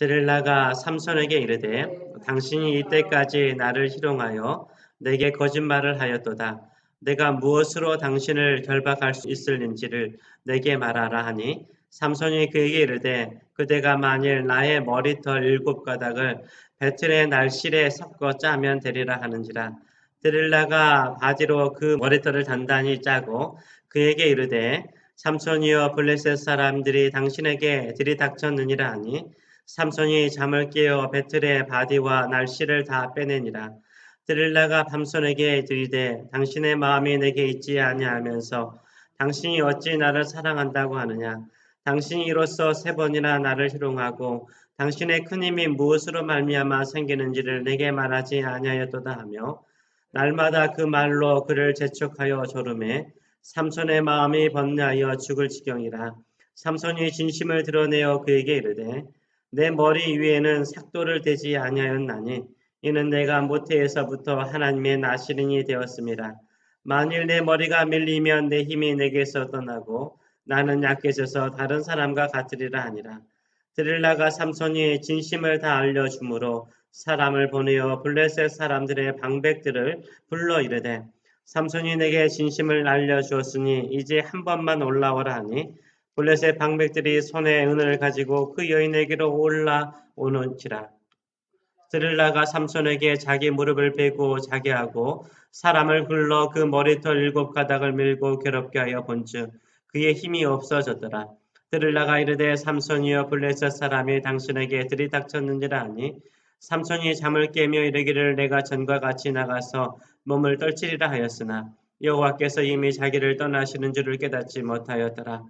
드릴라가 삼손에게 이르되 당신이 이때까지 나를 희롱하여 내게 거짓말을 하였도다. 내가 무엇으로 당신을 결박할 수 있을는지를 내게 말하라 하니 삼손이 그에게 이르되 그대가 만일 나의 머리털 7가닥을 배틀의 날실에 섞어 짜면 되리라 하는지라. 드릴라가 바지로 그 머리털을 단단히 짜고 그에게 이르되 삼손이여 블레셋 사람들이 당신에게 들이닥쳤느니라 하니 삼손이 잠을 깨어 배틀의 바디와 날씨를 다 빼내니라. 드릴라가 삼손에게 들이대 당신의 마음이 내게 있지 아니하면서 당신이 어찌 나를 사랑한다고 하느냐. 당신이 이로써 3번이나 나를 희롱하고 당신의 큰 힘이 무엇으로 말미암아 생기는지를 내게 말하지 아니하였도다 하며 날마다 그 말로 그를 재촉하여 조르매 삼손의 마음이 번뇌하여 죽을 지경이라. 삼손이 진심을 드러내어 그에게 이르되 내 머리 위에는 삭도를 대지 아니하였나니 이는 내가 모태에서부터 하나님의 나시린이 되었습니다. 만일 내 머리가 밀리면 내 힘이 내게서 떠나고 나는 약해져서 다른 사람과 같으리라 하니라. 드릴라가 삼손이 진심을 다 알려주므로 사람을 보내어 블레셋 사람들의 방백들을 불러 이르되 삼손이 내게 진심을 알려주었으니 이제 한 번만 올라오라 하니 블레셋 방백들이 손에 은을 가지고 그 여인에게로 올라오는지라. 드릴라가 삼손에게 자기 무릎을 베고 자게 하고 사람을 불러 그 머리털 7가닥을 밀고 괴롭게 하여 본즉 그의 힘이 없어졌더라. 드릴라가 이르되 삼손이여 블레셋 사람이 당신에게 들이닥쳤는지라 하니 삼손이 잠을 깨며 이르기를 내가 전과 같이 나가서 몸을 떨치리라 하였으나 여호와께서 이미 자기를 떠나시는 줄을 깨닫지 못하였더라.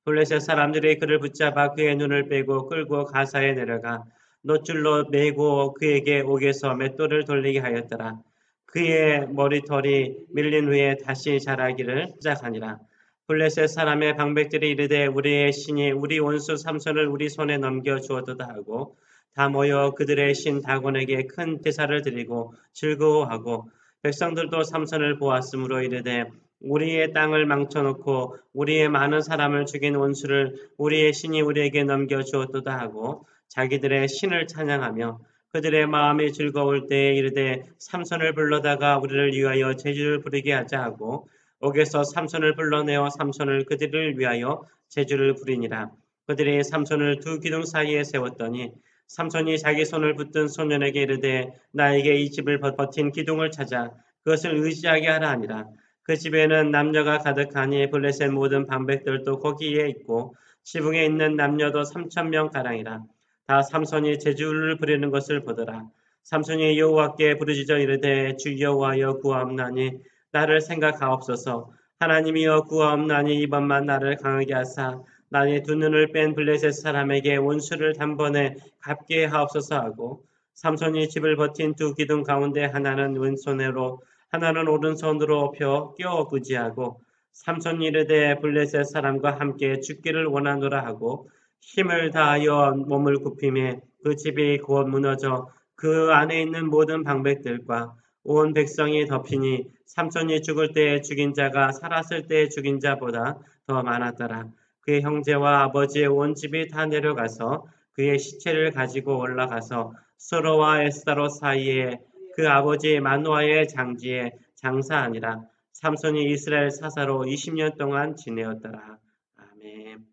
블레셋 사람들이 그를 붙잡아 그의 눈을 빼고 끌고 가사에 내려가 놋줄로 매고 그에게 옥에서 맷돌을 돌리게 하였더라. 그의 머리털이 밀린 후에 다시 자라기를 시작하니라. 블레셋 사람의 방백들이 이르되 우리의 신이 우리 원수 삼손을 우리 손에 넘겨 주었도다 하고 다 모여 그들의 신 다곤에게 큰 제사를 드리고 즐거워하고 백성들도 삼손을 보았으므로 이르되 우리의 땅을 망쳐놓고 우리의 많은 사람을 죽인 원수를 우리의 신이 우리에게 넘겨 주었도다 하고 자기들의 신을 찬양하며 그들의 마음이 즐거울 때에 이르되 삼손을 불러다가 우리를 위하여 제주를 부르게 하자 하고 옥에서 삼손을 불러내어 삼손을 그들을 위하여 제주를 부리니라. 그들이 삼손을 두 기둥 사이에 세웠더니 삼손이 자기 손을 붙든 소년에게 이르되 나에게 이 집을 버틴 기둥을 찾아 그것을 의지하게 하라 하니라. 그 집에는 남녀가 가득하니 블레셋 모든 방백들도 거기에 있고 지붕에 있는 남녀도 3,000명 가량이라. 다 삼손이 제주를 부리는 것을 보더라. 삼손이 여호와께 부르짖어 이르되 주 여호와여 구하옵나니 나를 생각하옵소서. 하나님이여 구하옵나니 이번만 나를 강하게 하사 나의 두 눈을 뺀 블레셋 사람에게 원수를 단번에 갚게 하옵소서 하고 삼손이 집을 버틴 두 기둥 가운데 하나는 왼손으로 하나는 오른손으로 펴 끼워 부지하고 삼손이 이르되 블레셋 사람과 함께 죽기를 원하노라 하고 힘을 다하여 몸을 굽히매 그 집이 곧 무너져 그 안에 있는 모든 방백들과 온 백성이 덮이니 삼손이 죽을 때에 죽인 자가 살았을 때에 죽인 자보다 더 많았더라. 그의 형제와 아버지의 온 집이 다 내려가서 그의 시체를 가지고 올라가서 소로와 에스다로 사이에 그 아버지 마노아의 장지에 장사하니라. 삼손이 이스라엘 사사로 20년 동안 지내었더라. 아멘.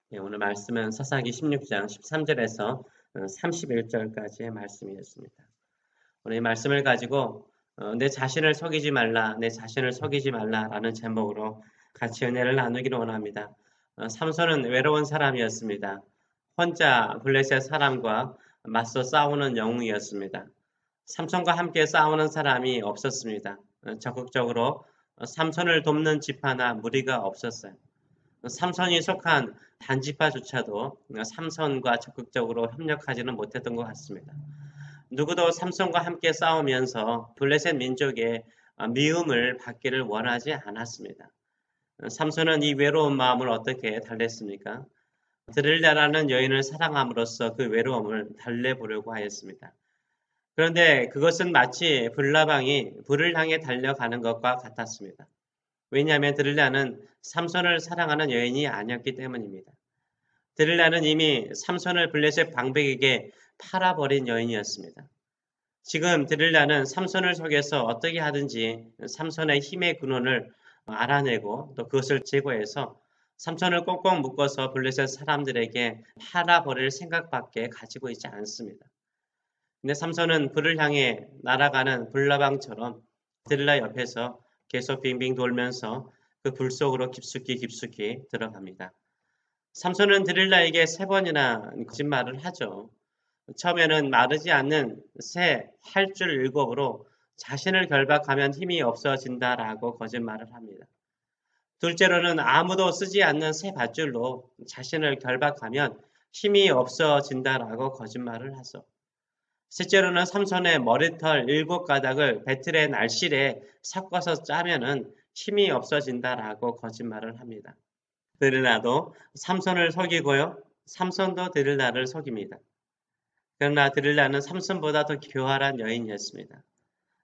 네, 오늘 말씀은 사사기 16장 13절에서 31절까지의 말씀이었습니다. 오늘 이 말씀을 가지고 내 자신을 속이지 말라, 내 자신을 속이지 말라라는 제목으로 같이 은혜를 나누기를 원합니다. 삼손은 외로운 사람이었습니다. 혼자 블레셋 사람과 맞서 싸우는 영웅이었습니다. 삼손과 함께 싸우는 사람이 없었습니다. 적극적으로 삼손을 돕는 지파나 무리가 없었어요. 삼손이 속한 단지파조차도 삼손과 적극적으로 협력하지는 못했던 것 같습니다. 누구도 삼손과 함께 싸우면서 블레셋 민족의 미움을 받기를 원하지 않았습니다. 삼손은 이 외로운 마음을 어떻게 달랬습니까? 드릴라라는 여인을 사랑함으로써 그 외로움을 달래보려고 하였습니다. 그런데 그것은 마치 불나방이 불을 향해 달려가는 것과 같았습니다. 왜냐하면 드릴라는 삼손을 사랑하는 여인이 아니었기 때문입니다. 드릴라는 이미 삼손을 블레셋 방백에게 팔아버린 여인이었습니다. 지금 드릴라는 삼손을 속여서 어떻게 하든지 삼손의 힘의 근원을 알아내고 또 그것을 제거해서 삼손을 꼭꼭 묶어서 블레셋 사람들에게 팔아버릴 생각밖에 가지고 있지 않습니다. 근데 삼손은 불을 향해 날아가는 불나방처럼 드릴라 옆에서 계속 빙빙 돌면서 그 불 속으로 깊숙이 들어갑니다. 삼손은 드릴라에게 3번이나 거짓말을 하죠. 처음에는 마르지 않는 새 활줄 7으로 자신을 결박하면 힘이 없어진다라고 거짓말을 합니다. 둘째로는 아무도 쓰지 않는 새 밧줄로 자신을 결박하면 힘이 없어진다라고 거짓말을 하죠. 셋째로는 삼손의 머리털 7가닥을 배틀의 날실에 섞어서 짜면은 힘이 없어진다라고 거짓말을 합니다. 드릴라도 삼손을 속이고요. 삼손도 드릴라를 속입니다. 그러나 드릴라는 삼손보다 더 교활한 여인이었습니다.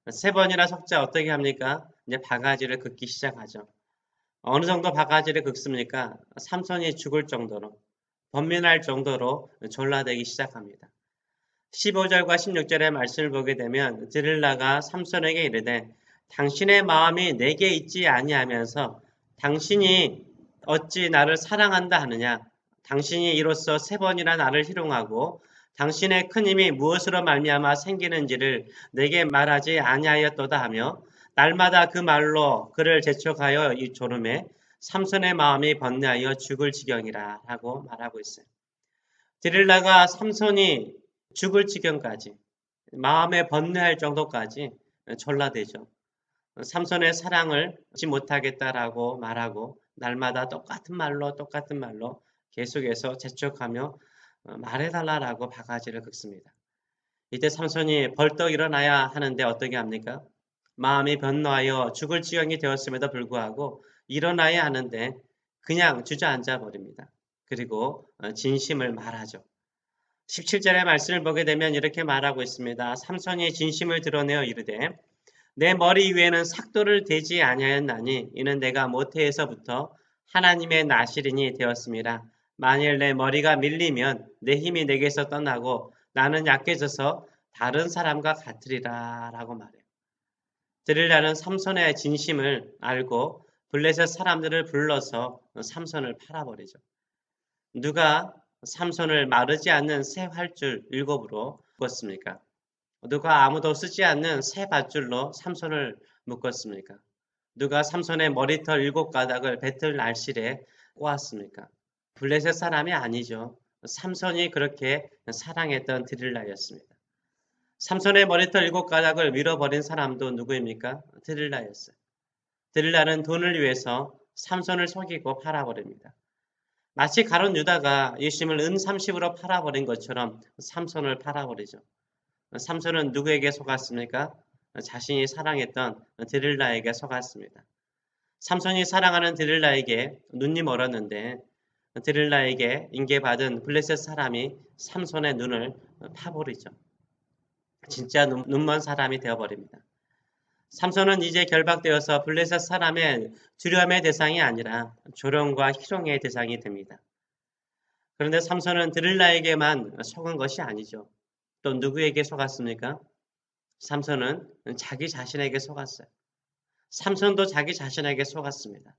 3번이나 속자 어떻게 합니까? 이제 바가지를 긁기 시작하죠. 어느 정도 바가지를 긁습니까? 삼손이 죽을 정도로, 번민할 정도로 졸라대기 시작합니다. 15절과 16절의 말씀을 보게 되면 드릴라가 삼손에게 이르되 당신의 마음이 내게 있지 아니하면서 당신이 어찌 나를 사랑한다 하느냐? 당신이 이로써 3번이나 나를 희롱하고 당신의 큰 힘이 무엇으로 말미암아 생기는지를 내게 말하지 아니하였도다 하며 날마다 그 말로 그를 재촉하여 이 졸음에 삼손의 마음이 번뇌하여 죽을 지경이라 하고 말하고 있어요. 드릴라가 삼손이 죽을 지경까지 마음에 번뇌할 정도까지 졸라대죠. 삼손의 사랑을 잊지 못하겠다라고 말하고 날마다 똑같은 말로 계속해서 재촉하며 말해달라라고 바가지를 긁습니다. 이때 삼손이 벌떡 일어나야 하는데 어떻게 합니까? 마음이 변노하여 죽을 지경이 되었음에도 불구하고 일어나야 하는데 그냥 주저앉아 버립니다. 그리고 진심을 말하죠. 17절의 말씀을 보게 되면 이렇게 말하고 있습니다. 삼손이 진심을 드러내어 이르되 내 머리 위에는 삭도를 대지 아니하였나니 이는 내가 모태에서부터 하나님의 나시린이 되었습니다. 만일 내 머리가 밀리면 내 힘이 내게서 떠나고 나는 약해져서 다른 사람과 같으리라 라고 말해요. 드릴라는 삼손의 진심을 알고 블레셋 사람들을 불러서 삼손을 팔아버리죠. 누가 삼손을 마르지 않는 새 활줄 7으로 묶었습니까? 누가 아무도 쓰지 않는 새 밧줄로 삼손을 묶었습니까? 누가 삼손의 머리털 7가닥을 배틀 날실에 꼬았습니까? 블레셋 사람이 아니죠. 삼손이 그렇게 사랑했던 드릴라였습니다. 삼손의 머리털 7가닥을 밀어버린 사람도 누구입니까? 드릴라였어요. 드릴라는 돈을 위해서 삼손을 속이고 팔아버립니다. 마치 가룟 유다가 예수님을 은 30으로 팔아버린 것처럼 삼손을 팔아버리죠. 삼손은 누구에게 속았습니까? 자신이 사랑했던 드릴라에게 속았습니다. 삼손이 사랑하는 드릴라에게 눈이 멀었는데 드릴라에게 인계받은 블레셋 사람이 삼손의 눈을 파버리죠. 진짜 눈먼 사람이 되어버립니다. 삼손은 이제 결박되어서 블레셋 사람의 두려움의 대상이 아니라 조롱과 희롱의 대상이 됩니다. 그런데 삼손은 드릴라에게만 속은 것이 아니죠. 또 누구에게 속았습니까? 삼손은 자기 자신에게 속았어요. 삼손도 자기 자신에게 속았습니다.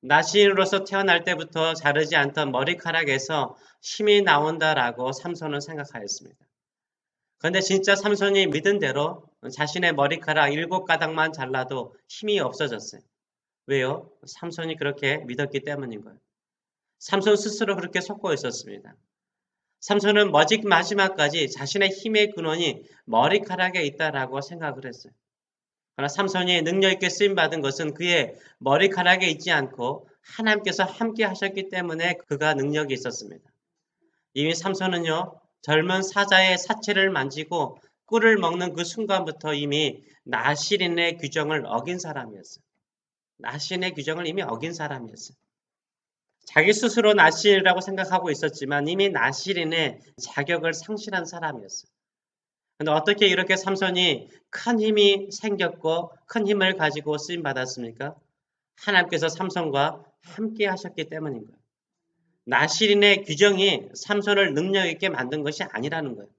나시인으로서 태어날 때부터 자르지 않던 머리카락에서 힘이 나온다라고 삼손은 생각하였습니다. 그런데 진짜 삼손이 믿은 대로 자신의 머리카락 7가닥만 잘라도 힘이 없어졌어요. 왜요? 삼손이 그렇게 믿었기 때문인 거예요. 삼손 스스로 그렇게 속고 있었습니다. 삼손은 마지막까지 자신의 힘의 근원이 머리카락에 있다라고 생각을 했어요. 그러나 삼손이 능력 있게 쓰임받은 것은 그의 머리카락에 있지 않고 하나님께서 함께 하셨기 때문에 그가 능력이 있었습니다. 이미 삼손은요, 젊은 사자의 사체를 만지고 꿀을 먹는 그 순간부터 이미 나시린의 규정을 어긴 사람이었어요. 나시린의 규정을 이미 어긴 사람이었어요. 자기 스스로 나시린이라고 생각하고 있었지만 이미 나시린의 자격을 상실한 사람이었어요. 그런데 어떻게 이렇게 삼손이 큰 힘이 생겼고 큰 힘을 가지고 쓰임 받았습니까? 하나님께서 삼손과 함께 하셨기 때문인 거예요. 나실인의 규정이 삼손을 능력 있게 만든 것이 아니라는 거예요.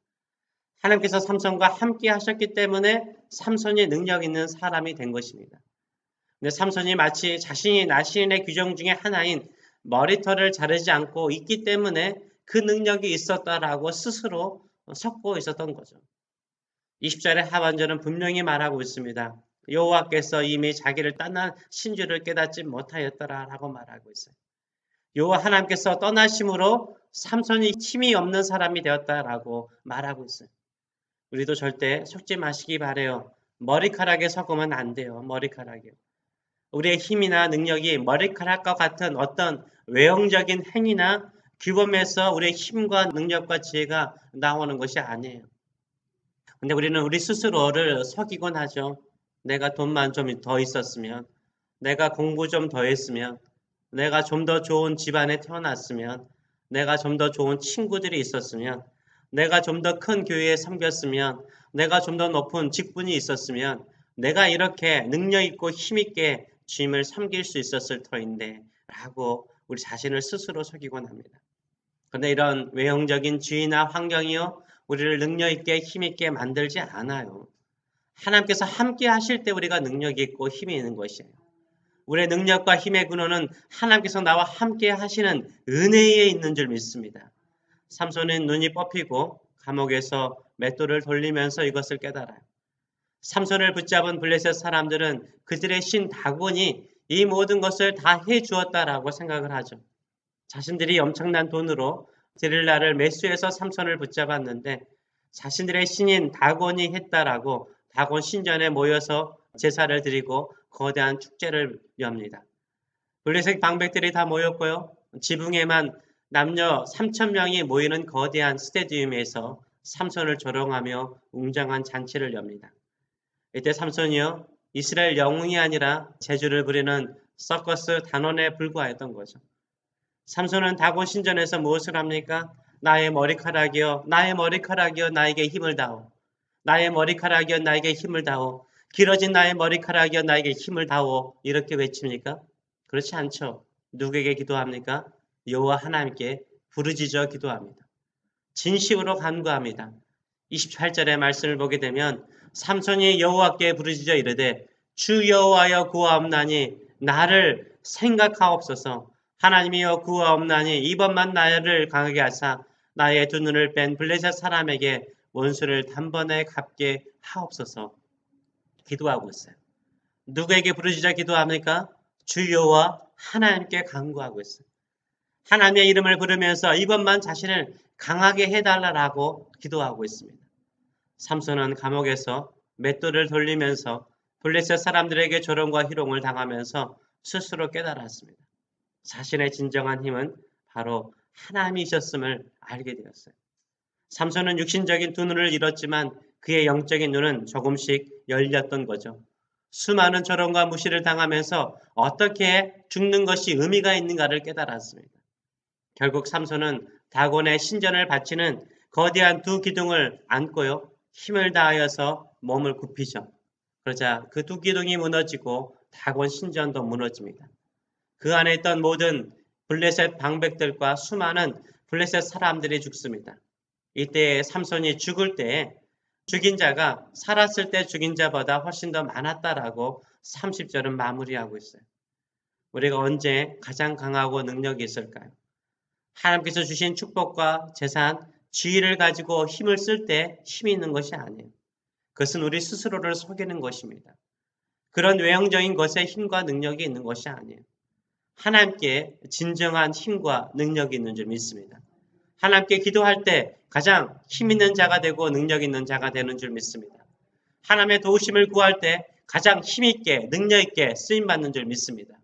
하나님께서 삼손과 함께 하셨기 때문에 삼손이 능력 있는 사람이 된 것입니다. 근데 삼손이 마치 자신이 나실인의 규정 중에 하나인 머리털을 자르지 않고 있기 때문에 그 능력이 있었다라고 스스로 섞고 있었던 거죠. 20절의 하반절은 분명히 말하고 있습니다. 여호와께서 이미 자기를 떠난 신주를 깨닫지 못하였더라라고 말하고 있어요. 여호와 하나님께서 떠나심으로 삼손이 힘이 없는 사람이 되었다라고 말하고 있어요. 우리도 절대 속지 마시기 바래요. 머리카락에 섞으면 안 돼요. 머리카락이요. 우리의 힘이나 능력이 머리카락과 같은 어떤 외형적인 행위나 규범에서 우리의 힘과 능력과 지혜가 나오는 것이 아니에요. 근데 우리는 우리 스스로를 속이곤 하죠. 내가 돈만 좀 더 있었으면, 내가 공부 좀 더 했으면, 내가 좀 더 좋은 집안에 태어났으면, 내가 좀 더 좋은 친구들이 있었으면, 내가 좀 더 큰 교회에 섬겼으면, 내가 좀 더 높은 직분이 있었으면, 내가 이렇게 능력 있고 힘 있게 주님을 섬길 수 있었을 터인데 라고 우리 자신을 스스로 속이곤 합니다. 그런데 이런 외형적인 주의나 환경이요 우리를 능력 있게 힘 있게 만들지 않아요. 하나님께서 함께 하실 때 우리가 능력이 있고 힘이 있는 것이에요. 우리의 능력과 힘의 근원은 하나님께서 나와 함께 하시는 은혜에 있는 줄 믿습니다. 삼손은 눈이 뽑히고 감옥에서 맷돌을 돌리면서 이것을 깨달아요. 삼손을 붙잡은 블레셋 사람들은 그들의 신 다곤이 이 모든 것을 다 해주었다라고 생각을 하죠. 자신들이 엄청난 돈으로 드릴라를 매수해서 삼손을 붙잡았는데 자신들의 신인 다곤이 했다라고 다곤 신전에 모여서 제사를 드리고 거대한 축제를 엽니다. 블레셋 방백들이 다 모였고요. 지붕에만 남녀 3,000명이 모이는 거대한 스테디움에서 삼손을 조롱하며 웅장한 잔치를 엽니다. 이때 삼손이요 이스라엘 영웅이 아니라 재주를 부리는 서커스 단원에 불과했던 거죠. 삼손은 다곤 신전에서 무엇을 합니까? 나의 머리카락이여 나의 머리카락이여 나에게 힘을 다오. 나의 머리카락이여 나에게 힘을 다오. 길어진 나의 머리카락이여 나에게 힘을 다오. 이렇게 외칩니까? 그렇지 않죠. 누구에게 기도합니까? 여호와 하나님께 부르짖어 기도합니다. 진심으로 간구합니다. 28절의 말씀을 보게 되면 삼손이 여호와께 부르짖어 이르되 주 여호와여 구하옵나니 나를 생각하옵소서. 하나님이여 구하옵나니 이번만 나를 강하게 하사 나의 두 눈을 뺀 블레셋 사람에게 원수를 단번에 갚게 하옵소서. 기도하고 있어요. 누구에게 부르짖어 기도합니까? 주 여호와 하나님께 간구하고 있어요. 하나님의 이름을 부르면서 이번만 자신을 강하게 해달라고 기도하고 있습니다. 삼손은 감옥에서 맷돌을 돌리면서 블레셋 사람들에게 조롱과 희롱을 당하면서 스스로 깨달았습니다. 자신의 진정한 힘은 바로 하나님이셨음을 알게 되었어요. 삼손은 육신적인 두 눈을 잃었지만 그의 영적인 눈은 조금씩 열렸던 거죠. 수많은 조롱과 무시를 당하면서 어떻게 죽는 것이 의미가 있는가를 깨달았습니다. 결국 삼손은 다곤의 신전을 바치는 거대한 두 기둥을 안고요. 힘을 다하여서 몸을 굽히죠. 그러자 그 두 기둥이 무너지고 다곤 신전도 무너집니다. 그 안에 있던 모든 블레셋 방백들과 수많은 블레셋 사람들이 죽습니다. 이때 삼손이 죽을 때 죽인 자가 살았을 때 죽인 자보다 훨씬 더 많았다라고 30절은 마무리하고 있어요. 우리가 언제 가장 강하고 능력이 있을까요? 하나님께서 주신 축복과 재산, 지위를 가지고 힘을 쓸 때 힘이 있는 것이 아니에요. 그것은 우리 스스로를 속이는 것입니다. 그런 외형적인 것에 힘과 능력이 있는 것이 아니에요. 하나님께 진정한 힘과 능력이 있는 줄 믿습니다. 하나님께 기도할 때 가장 힘 있는 자가 되고 능력 있는 자가 되는 줄 믿습니다. 하나님의 도우심을 구할 때 가장 힘 있게 능력 있게 쓰임받는 줄 믿습니다.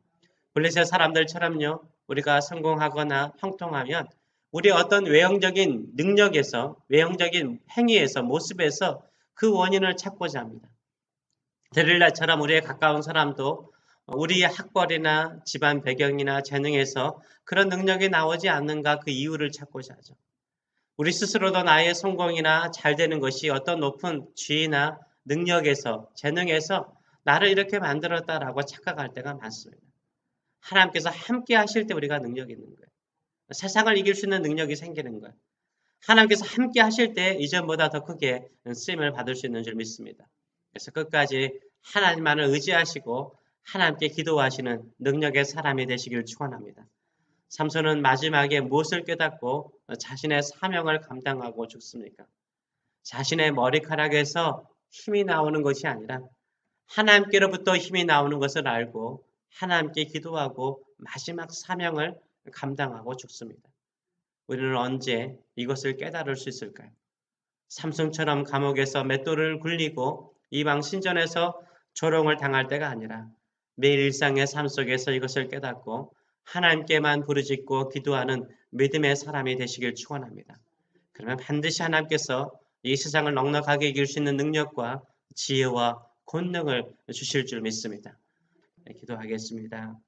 블레셋 사람들처럼요. 우리가 성공하거나 형통하면 우리의 어떤 외형적인 능력에서 외형적인 행위에서 모습에서 그 원인을 찾고자 합니다. 데릴라처럼 우리의 가까운 사람도 우리의 학벌이나 집안 배경이나 재능에서 그런 능력이 나오지 않는가 그 이유를 찾고자 하죠. 우리 스스로도 나의 성공이나 잘 되는 것이 어떤 높은 지위나 능력에서 재능에서 나를 이렇게 만들었다라고 착각할 때가 많습니다. 하나님께서 함께 하실 때 우리가 능력이 있는 거예요. 세상을 이길 수 있는 능력이 생기는 거예요. 하나님께서 함께 하실 때 이전보다 더 크게 쓰임을 받을 수 있는 줄 믿습니다. 그래서 끝까지 하나님만을 의지하시고 하나님께 기도하시는 능력의 사람이 되시길 축원합니다. 삼손은 마지막에 무엇을 깨닫고 자신의 사명을 감당하고 죽습니까? 자신의 머리카락에서 힘이 나오는 것이 아니라 하나님께로부터 힘이 나오는 것을 알고 하나님께 기도하고 마지막 사명을 감당하고 죽습니다. 우리는 언제 이것을 깨달을 수 있을까요? 삼손처럼 감옥에서 맷돌을 굴리고 이방 신전에서 조롱을 당할 때가 아니라 매일 일상의 삶 속에서 이것을 깨닫고 하나님께만 부르짖고 기도하는 믿음의 사람이 되시길 축원합니다. 그러면 반드시 하나님께서 이 세상을 넉넉하게 이길 수 있는 능력과 지혜와 권능을 주실 줄 믿습니다. 네, 기도하겠습니다.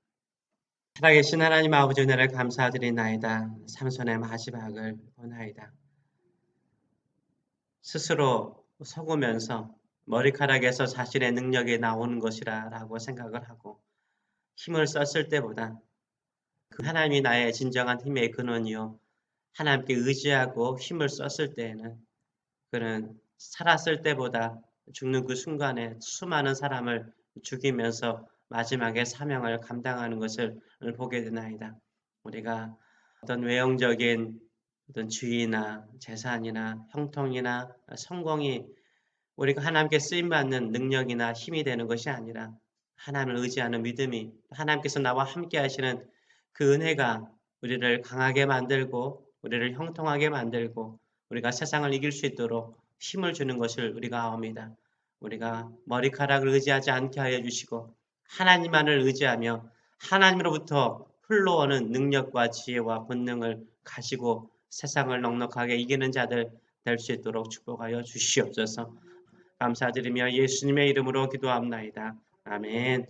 살아계신 하나님 아버지 은혜를 감사드리나이다. 삼손의 마지막을 보나이다. 스스로 속으면서 머리카락에서 자신의 능력이 나오는 것이라고 생각을 하고 힘을 썼을 때보다 그 하나님이 나의 진정한 힘의 근원이요 하나님께 의지하고 힘을 썼을 때에는 그는 살았을 때보다 죽는 그 순간에 수많은 사람을 죽이면서 마지막에 사명을 감당하는 것을 보게 되나이다. 우리가 어떤 외형적인 어떤 주의나 재산이나 형통이나 성공이 우리가 하나님께 쓰임받는 능력이나 힘이 되는 것이 아니라 하나님을 의지하는 믿음이 하나님께서 나와 함께 하시는 그 은혜가 우리를 강하게 만들고 우리를 형통하게 만들고 우리가 세상을 이길 수 있도록 힘을 주는 것을 우리가 아옵니다. 우리가 머리카락을 의지하지 않게 하여 주시고 하나님만을 의지하며 하나님으로부터 흘러오는 능력과 지혜와 본능을 가지고 세상을 넉넉하게 이기는 자들 될 수 있도록 축복하여 주시옵소서. 감사드리며 예수님의 이름으로 기도합나이다. 아멘.